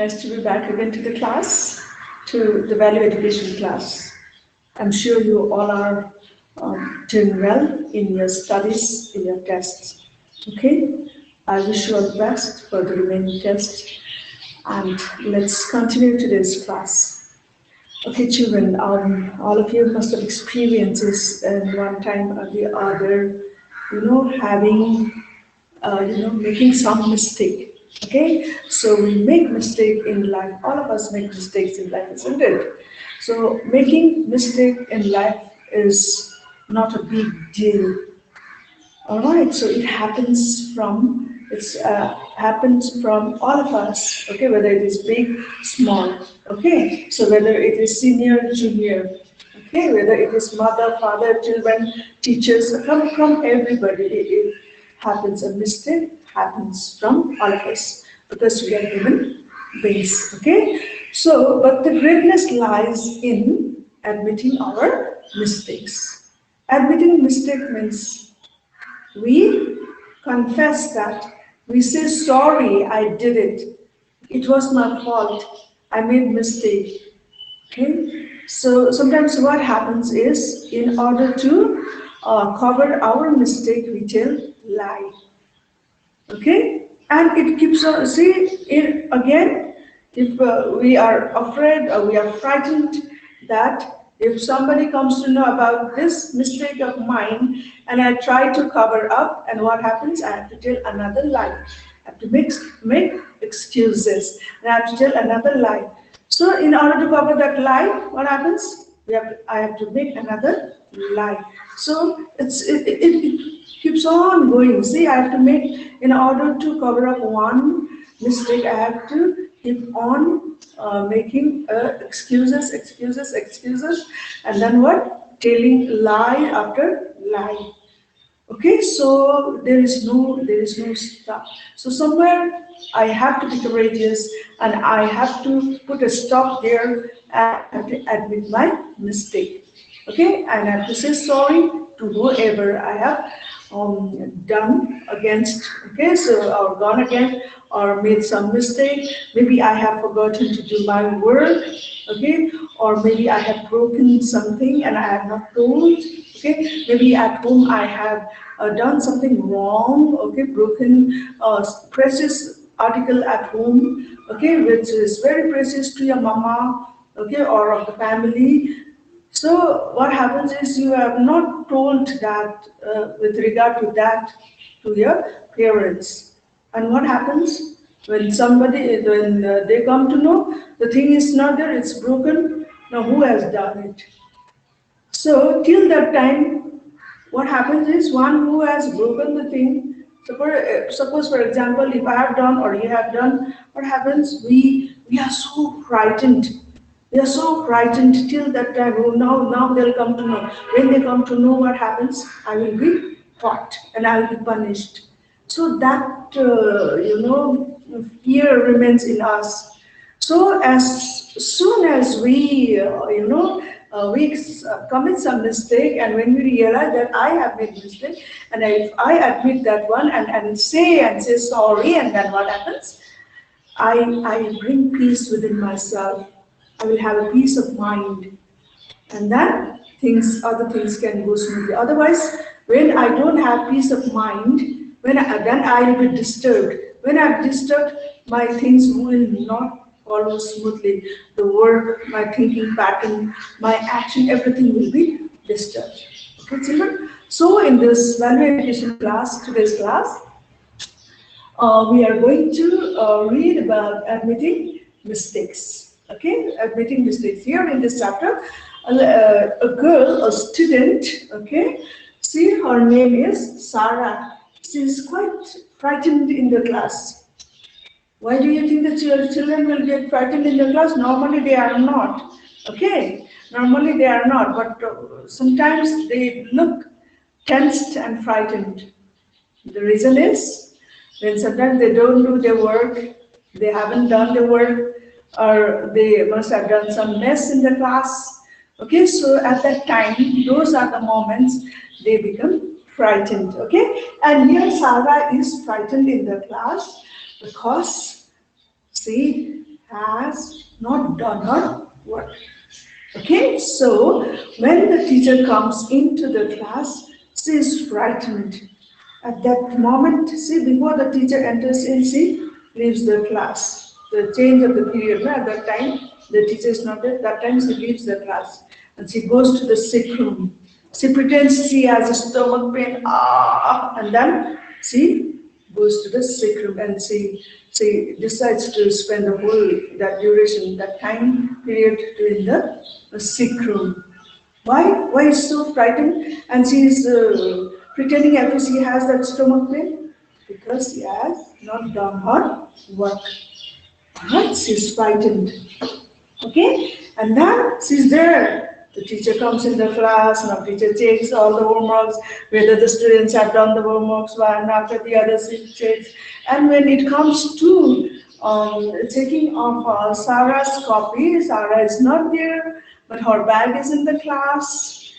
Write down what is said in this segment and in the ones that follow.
Nice to be back again to the class, to the value education class. I'm sure you all are doing well in your studies, in your tests. Okay? I wish you all the best for the remaining tests. And let's continue today's class. Okay, children, all of you must have experiences in one time or the other, making some mistake. Okay, so we make mistake in life. All of us make mistakes in life, isn't it? So making mistake in life is not a big deal. All right, so it happens from all of us. Okay, whether it is big, small. Okay, so whether it is senior, junior. Okay, whether it is mother, father, children, teachers, from everybody. It happens. A mistake happens from all of us because we are human beings. Okay, so but the greatness lies in admitting our mistakes. Admitting mistake means we confess that. We say, sorry, I did it. It was my fault. I made mistake. Okay? So sometimes what happens is, in order to cover our mistake, we tell lie. Okay? And it keeps on, again, if we are afraid or we are frightened that if somebody comes to know about this mistake of mine and I try to cover up, and what happens? I have to tell another lie. I have to make excuses. And I have to tell another lie. So in order to cover that lie, what happens? I have to make another lie. So it keeps on going. See, I have to make, in order to cover up one mistake, I have to keep on making excuses, and then what? Telling lie after lie. Okay, so there is no stop. So somewhere I have to be courageous, and I have to put a stop there, and I have to admit my mistake. Okay, and I have to say sorry to whoever I have done against. Okay, so or gone again, or made some mistake. Maybe I have forgotten to do my work. Okay, or maybe I have broken something and I have not told. Okay, maybe at home I have done something wrong. Okay, broken precious article at home. Okay, which is very precious to your mama. Okay, or of the family. So what happens is, you have not told that with regard to that to your parents. And what happens when they come to know the thing is not there, it's broken. Now who has done it? So till that time, what happens is, one who has broken the thing, suppose for example, if I have done or you have done, what happens? We are so frightened. We are so frightened till that time. Oh, now they'll come to know. When they come to know, what happens? I will be caught and I will be punished. So that fear remains in us. So as soon as we commit some mistake, and when we realize that I have made mistake, and if I admit that one and say sorry, and then what happens? I bring peace within myself. I will have a peace of mind, and then other things can go smoothly. Otherwise, when I don't have peace of mind, then I will be disturbed. When I'm disturbed, my things will not follow smoothly. The work, my thinking pattern, my action, everything will be disturbed. Okay, children? So in this value education class, today's class, we are going to read about admitting mistakes. Okay, admitting mistakes. Here in this chapter, a girl, a student, okay, see, her name is Sarah. She is quite frightened in the class. Why do you think that children will get frightened in the class? Normally they are not. Okay, normally they are not, but sometimes they look tensed and frightened. The reason is, when sometimes they don't do their work, they haven't done their work, or they must have done some mess in the class. Okay, so at that time, those are the moments they become frightened. Okay, and here Sarah is frightened in the class because, see, has not done her work. Okay, so when the teacher comes into the class, she is frightened. At that moment, see, before the teacher enters in, she leaves the class. The change of the period, at that time, the teacher is not there, that time she leaves the class. And she goes to the sick room. She pretends she has a stomach pain, and then she goes to the sick room and she decides to spend the whole, that duration, that time period in the sick room. Why? Why is so frightened? And she is pretending as if she has that stomach pain? Because she has not done her work. Right? She's frightened. Okay? And then she's there. The teacher comes in the class, now teacher checks all the homeworks, whether the students have done the homeworks one after the other, she checks. And when it comes to checking of Sarah's copy, Sarah is not there, but her bag is in the class.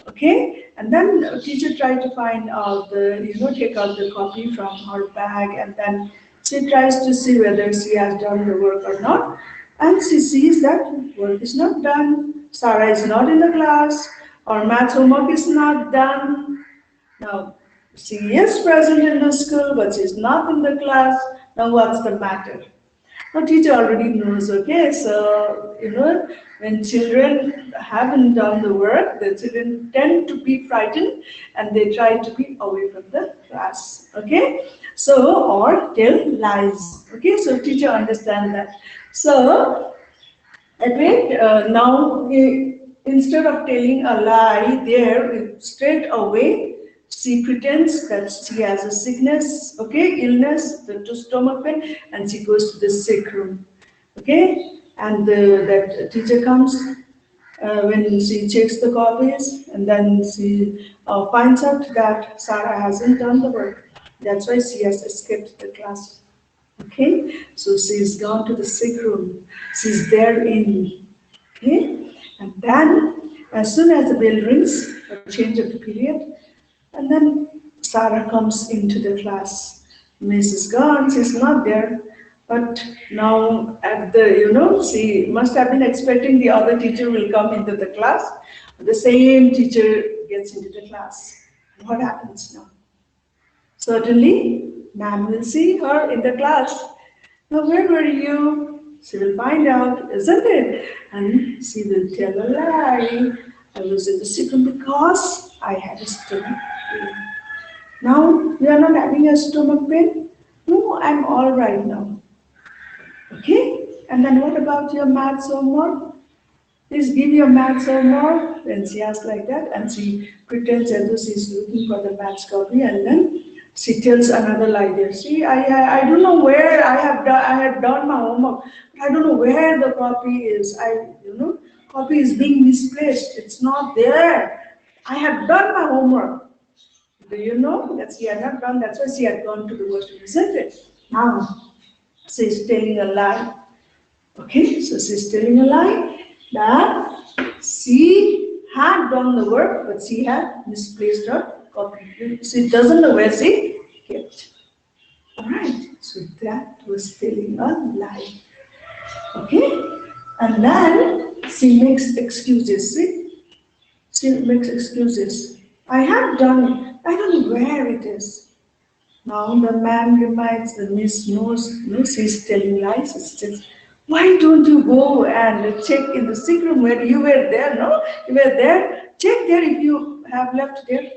Okay, and then the teacher tried to find out take out the copy from her bag, and then she tries to see whether she has done the work or not. And she sees that work is not done. Sarah is not in the class, or math homework is not done. Now, she is present in the school, but she is not in the class. Now, what's the matter? Now, teacher already knows, okay, so, when children haven't done the work, the children tend to be frightened and they try to be away from the class, okay? So, or tell lies, okay? So, teacher understands that. So, now, instead of telling a lie there, straight away, she pretends that she has a sickness, okay, illness, the stomach pain, and she goes to the sick room, okay? And that teacher comes when she checks the copies, and then she finds out that Sarah hasn't done the work. That's why she has escaped the class, okay? So she's gone to the sick room. She's there in, okay? And then, as soon as the bell rings for change of the period, and then Sarah comes into the class. Miss is gone, she's not there. But now at the, she must have been expecting the other teacher will come into the class. The same teacher gets into the class. What happens now? Certainly, ma'am will see her in the class. Now, where were you? She will find out, isn't it? And she will tell a lie. I was in the Sikkim because I had a stomach pain. Now, you are not having a stomach pain? No, I'm all right now. Okay? And then what about your maths homework? Please give your maths homework. Then she asks like that, and she pretends as though she's looking for the maths copy, and then she tells another lie there. See, I don't know where I have done my homework, but I don't know where the copy is. Copy is being misplaced. It's not there. I have done my homework. Do you know that she had not done? That's why she had gone to the washroom, isn't it? Now, she's telling a lie. Okay, so she's telling a lie that she had done the work, but she had misplaced her copy. She doesn't know where she kept. Alright, so that was telling a lie. Okay, and then she makes excuses. See? She makes excuses. I have done it. I don't know where it is. Now the man reminds the miss knows she's telling lies. She says, why don't you go and check in the sick room where you were there? No, you were there. Check there if you have left there.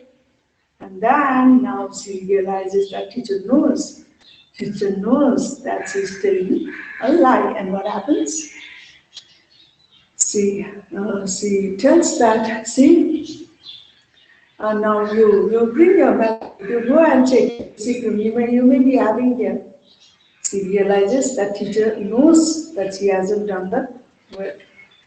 And then now she realizes that teacher knows. Teacher knows that she's telling a lie. And what happens? She tells that, see, now you bring your bag, you go and check the sick room, you may be having there. She realizes that teacher knows that she hasn't done the work.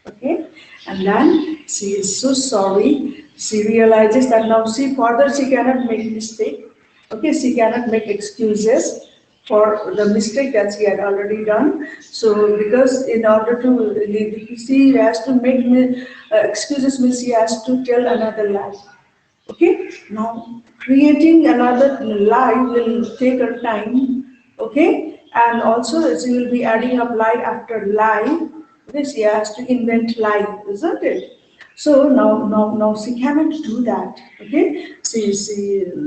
Okay? And then she is so sorry. She realizes that now she cannot make mistake. Okay, she cannot make excuses for the mistake that she had already done. So because in order to, she has to make excuses means she has to tell another lie. Okay, now creating another lie will take her time. Okay, and also she will be adding up lie after lie. Okay, she has to invent lie, isn't it? So now she cannot do that. Okay, she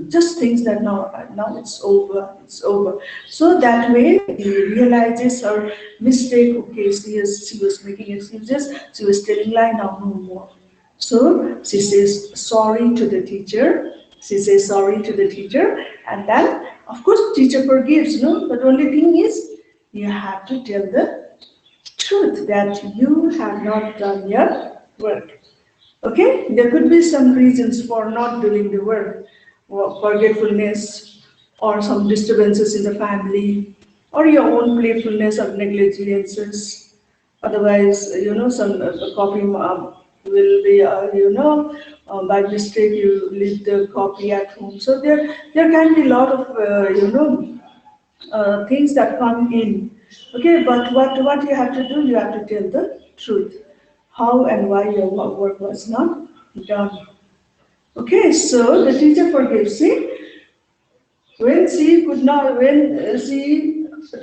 just thinks that now it's over. So that way he realizes her mistake. Okay, she was making excuses. She was telling lie. Now no more. So she says sorry to the teacher. She says sorry to the teacher, and then of course teacher forgives. No, but only thing is you have to tell the truth that you have not done your work. Okay, there could be some reasons for not doing the work, or forgetfulness, or some disturbances in the family, or your own playfulness or negligences. Otherwise, some copy will be, by mistake you leave the copy at home. So there can be a lot of, things that come in. Okay, but what you have to do, you have to tell the truth. How and why your work was not done. Okay, so the teacher forgives. See, when she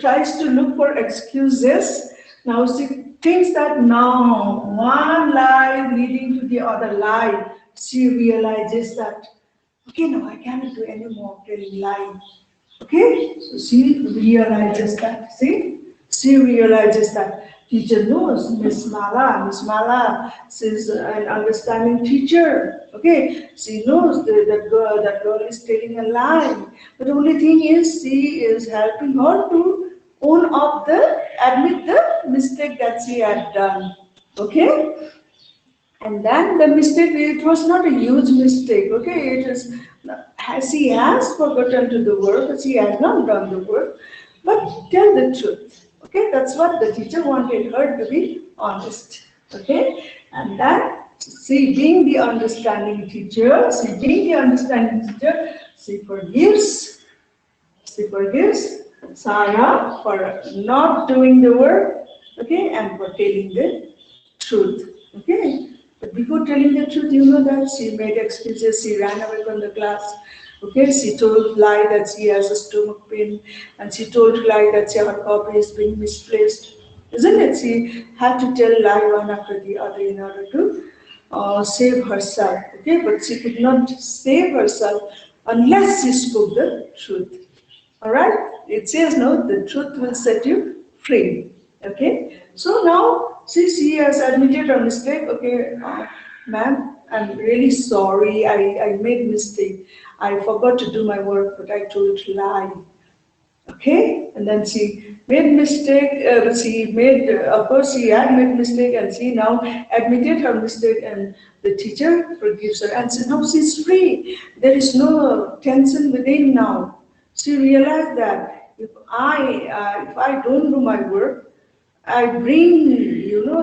tries to look for excuses, now she thinks that now one lie leading to the other lie, she realizes that, okay, now I cannot do any more telling lie. Okay, so she realizes that. See, she realizes that teacher knows Miss Mala, she's an understanding teacher. Okay, she knows that girl is telling a lie. But the only thing is, she is helping her to admit the mistake that she had done. Okay. And then the mistake, it was not a huge mistake, okay? It is, she has forgotten to the work, she has not done the work, but tell the truth, okay? That's what the teacher wanted her to be honest, okay? And then, she being the understanding teacher, she forgives Sarah for not doing the work, okay, and for telling the truth, okay. But before telling the truth, you know that she made excuses, she ran away from the class, okay, she told lie that she has a stomach pain, and she told lie that her copy is being misplaced, isn't it? She had to tell lie one after the other in order to save herself, okay, but she could not save herself unless she spoke the truth. Alright? It says no, the truth will set you free. Okay? So now, since she has admitted her mistake, okay, ma'am, I'm really sorry, I made mistake. I forgot to do my work, but I told lie. Okay, and then she made mistake. Of course, she had made mistake, and she now admitted her mistake, and the teacher forgives her, and so now she's free. There is no tension within now. She realized that if I don't do my work, I bring,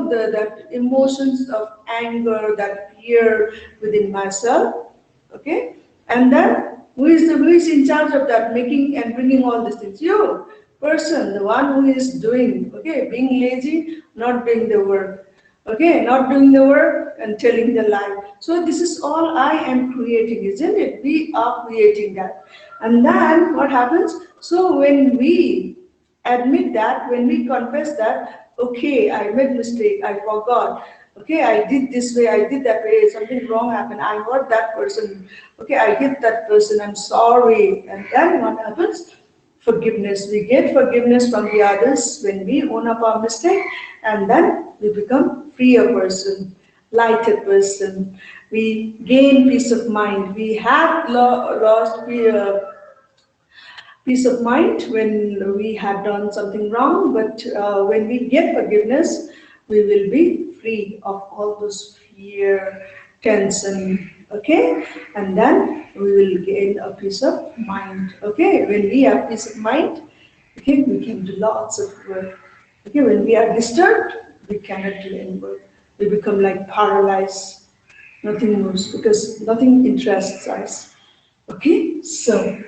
that emotions of anger, that fear within myself, okay? And then who is in charge of that, making and bringing all these things? You, person, the one who is doing, okay, being lazy, not doing the work, okay, not doing the work and telling the lie. So this is all I am creating, isn't it? We are creating that. And then what happens? So when we admit that, when we confess that, okay, I made mistake, I forgot, okay, I did this way, I did that way, something wrong happened, I hurt that person, okay, I hit that person, I'm sorry. And then what happens? Forgiveness. We get forgiveness from the others when we own up our mistake, and then we become freer person, lighter person. We gain peace of mind. We have lost peace of mind when we have done something wrong, but when we get forgiveness, we will be free of all those fear, tension, okay? And then we will gain a peace of mind, okay? When we have peace of mind, okay, we can do lots of work. Okay, when we are disturbed, we cannot do any work. We become like paralyzed. Nothing moves because nothing interests us. Okay, so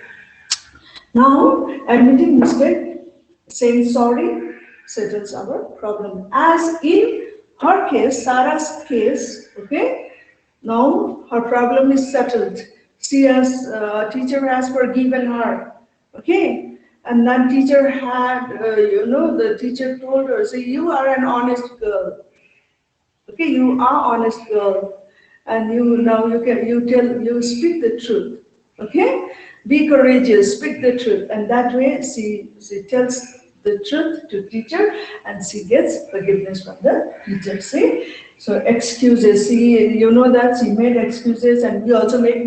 now, admitting mistake, saying sorry, settles our problem. As in her case, Sarah's case, okay, now her problem is settled. Teacher has forgiven her, okay. And then teacher had, the teacher told her, say, you are an honest girl. Okay, you are honest girl. And you speak the truth. Okay? Be courageous, speak the truth. And that way she tells the truth to teacher and she gets forgiveness from the teacher. See? So excuses, see, you know that she made excuses and we also make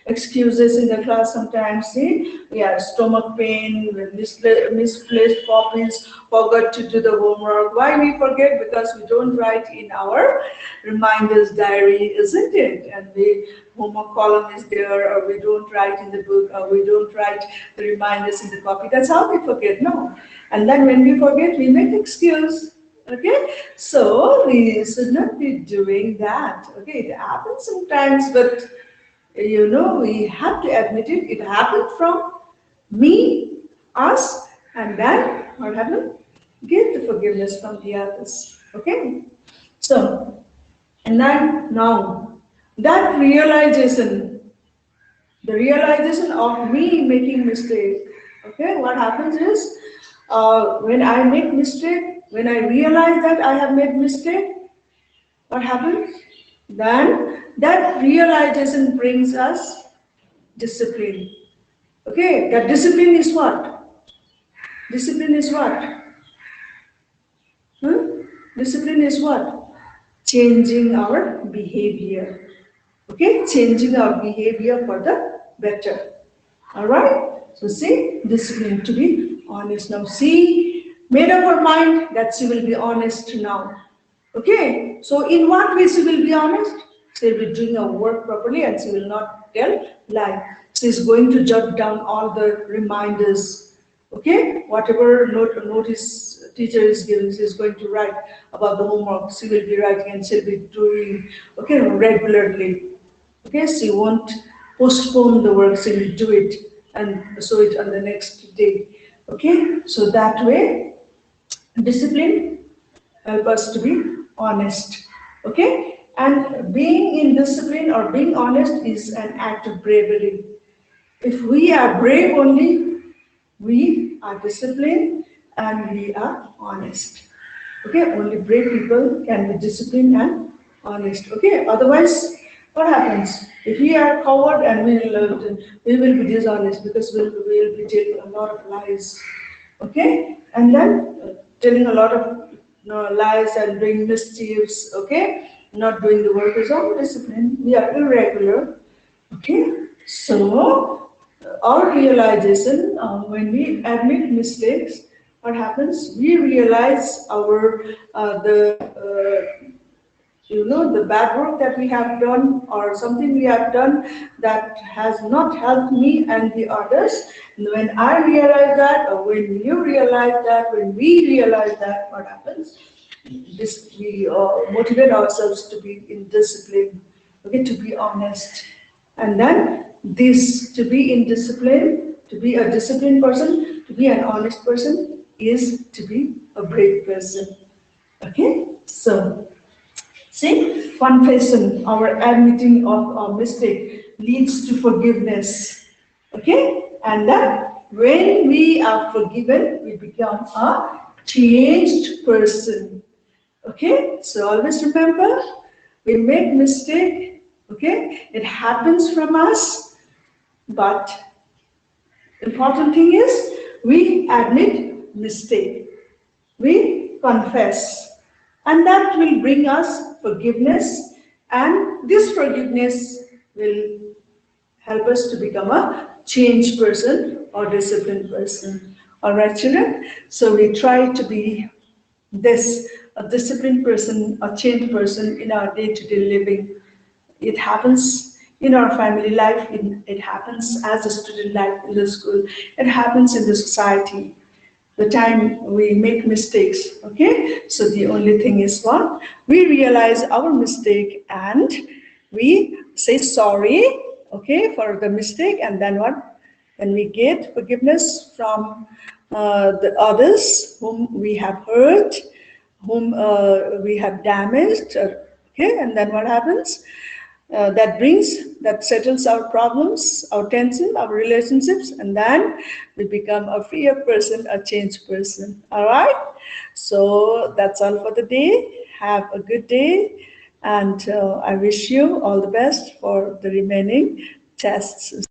excuses in the class sometimes. See, we have stomach pain, misplaced copies, forgot to do the homework. Why we forget? Because we don't write in our reminders diary, isn't it? And the homework column is there, or we don't write in the book, or we don't write the reminders in the copy. That's how we forget, no? And then when we forget, we make excuse. Okay, so we should not be doing that. Okay, it happens sometimes, but we have to admit it. It happened from me, us, and then what happened? Get the forgiveness from the others. Okay, so and then now that realization, the realization of me making mistake. Okay, what happens is when I make mistake, when I realize that I have made mistake, what happens? Then that realization brings us discipline. Okay, that discipline is what? Discipline is what? Hmm? Discipline is what? Changing our behavior. Okay, changing our behavior for the better. All right. So see, discipline to be honest now. See, made up her mind that she will be honest now. Okay. So in what way she will be honest? She will be doing her work properly and she will not tell lie. She is going to jot down all the reminders. Okay. Whatever notice teacher is giving, she is going to write about the homework. She will be writing and she'll be doing regularly. Okay, she won't postpone the work, she will do it and show it on the next day. Okay, so that way, discipline help us to be honest. Okay, and being in discipline or being honest is an act of bravery. If we are brave only, we are disciplined and we are honest. Okay, only brave people can be disciplined and honest. Okay, otherwise, what happens? If we are coward and we will be dishonest because we will be telling a lot of lies. Okay, and then telling a lot of lies and doing mischiefs. Okay, not doing the work is all discipline. We are irregular. Okay, so our realization when we admit mistakes, what happens? We realize our the bad work that we have done or something we have done that has not helped me and the others. And when I realize that, or when you realize that, when we realize that, what happens? We motivate ourselves to be in discipline, okay, to be honest. And then this, to be in discipline, to be a disciplined person, to be an honest person, is to be a brave person. Okay, so see, confession, our admitting of our mistake leads to forgiveness. Okay, and then when we are forgiven, we become a changed person. Okay, so always remember, we make mistake. Okay, it happens from us, but important thing is we admit mistake, we confess, and that will bring us forgiveness, and this forgiveness will help us to become a changed person or disciplined person. All right, children. So we try to be a disciplined person, a changed person in our day-to-day living. It happens in our family life, it happens as a student life in the school, it happens in the society. The time we make mistakes, okay? So the only thing is what? We realize our mistake and we say sorry, okay, for the mistake, and then what? Then we get forgiveness from the others whom we have hurt, whom we have damaged, okay, and then what happens? that settles our problems, our tension, our relationships, and then we become a freer person, a changed person. All right. So that's all for the day. Have a good day, and I wish you all the best for the remaining tests.